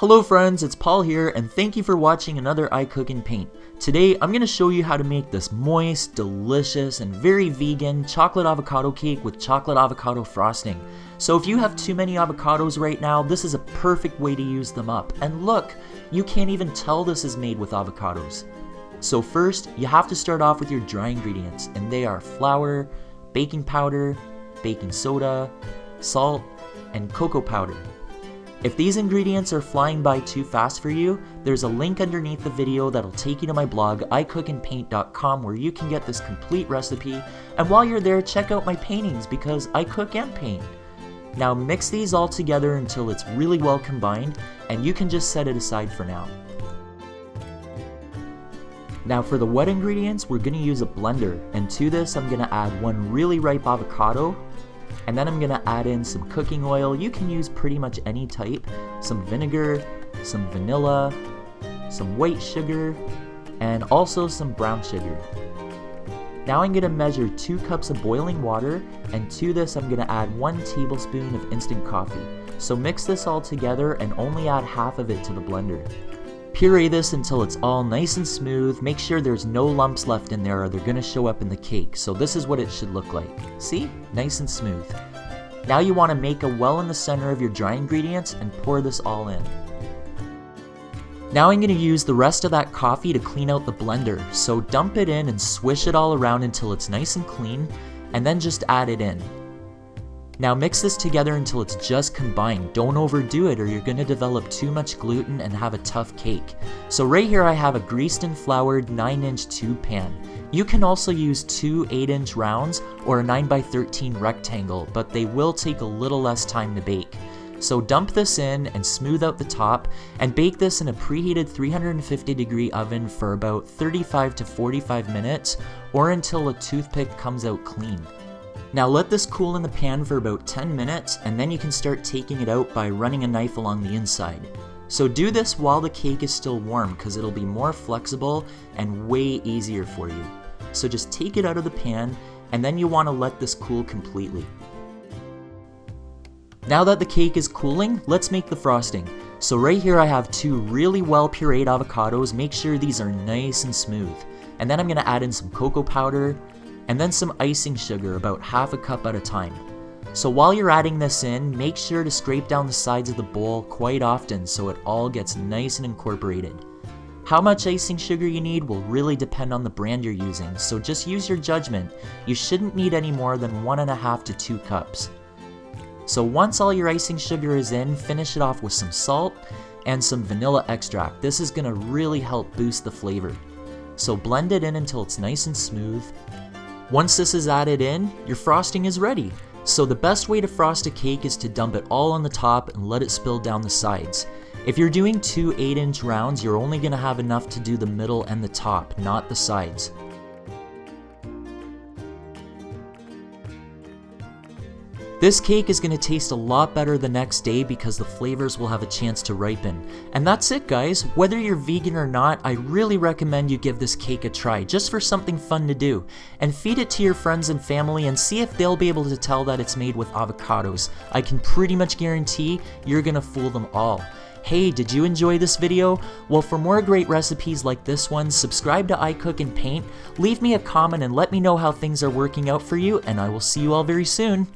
Hello friends, it's Paul here and thank you for watching another I Cook and Paint. Today I'm going to show you how to make this moist, delicious, and very vegan chocolate avocado cake with chocolate avocado frosting. So if you have too many avocados right now, this is a perfect way to use them up. And look, you can't even tell this is made with avocados. So first, you have to start off with your dry ingredients, and they are flour, baking powder, baking soda, salt, and cocoa powder. If these ingredients are flying by too fast for you, there's a link underneath the video that'll take you to my blog, icookandpaint.com, where you can get this complete recipe, and while you're there, check out my paintings because I cook and paint. Now mix these all together until it's really well combined, and you can just set it aside for now. Now for the wet ingredients, we're going to use a blender, and to this I'm going to add one really ripe avocado, and then I'm going to add in some cooking oil. You can use pretty much any type, some vinegar, some vanilla, some white sugar, and also some brown sugar. Now I'm going to measure 2 cups of boiling water, and to this I'm going to add 1 tablespoon of instant coffee. So mix this all together and only add half of it to the blender. Puree this until it's all nice and smooth. Make sure there's no lumps left in there or they're going to show up in the cake. So this is what it should look like. See? Nice and smooth. Now you want to make a well in the center of your dry ingredients and pour this all in. Now I'm going to use the rest of that coffee to clean out the blender. So dump it in and swish it all around until it's nice and clean, and then just add it in. Now mix this together until it's just combined. Don't overdo it or you're going to develop too much gluten and have a tough cake. So right here I have a greased and floured 9-inch tube pan. You can also use 2 8-inch rounds or a 9x13 rectangle, but they will take a little less time to bake. So dump this in and smooth out the top and bake this in a preheated 350-degree oven for about 35 to 45 minutes or until a toothpick comes out clean. Now let this cool in the pan for about 10 minutes and then you can start taking it out by running a knife along the inside. So do this while the cake is still warm because it'll be more flexible and way easier for you. So just take it out of the pan and then you want to let this cool completely. Now that the cake is cooling, let's make the frosting. So right here I have 2 really well pureed avocados. Make sure these are nice and smooth. And then I'm going to add in some cocoa powder, and then some icing sugar, about half a cup at a time. So while you're adding this in, make sure to scrape down the sides of the bowl quite often so it all gets nice and incorporated. How much icing sugar you need will really depend on the brand you're using, so just use your judgment. You shouldn't need any more than 1.5 to 2 cups. So once all your icing sugar is in, finish it off with some salt and some vanilla extract. This is going to really help boost the flavor. So blend it in until it's nice and smooth. Once this is added in, your frosting is ready. So the best way to frost a cake is to dump it all on the top and let it spill down the sides. If you're doing 2 8-inch rounds, you're only going to have enough to do the middle and the top, not the sides. This cake is going to taste a lot better the next day because the flavors will have a chance to ripen. And that's it guys, whether you're vegan or not, I really recommend you give this cake a try just for something fun to do. And feed it to your friends and family and see if they'll be able to tell that it's made with avocados. I can pretty much guarantee you're going to fool them all. Hey, did you enjoy this video? Well, for more great recipes like this one, subscribe to I Cook and Paint, leave me a comment and let me know how things are working out for you, and I will see you all very soon.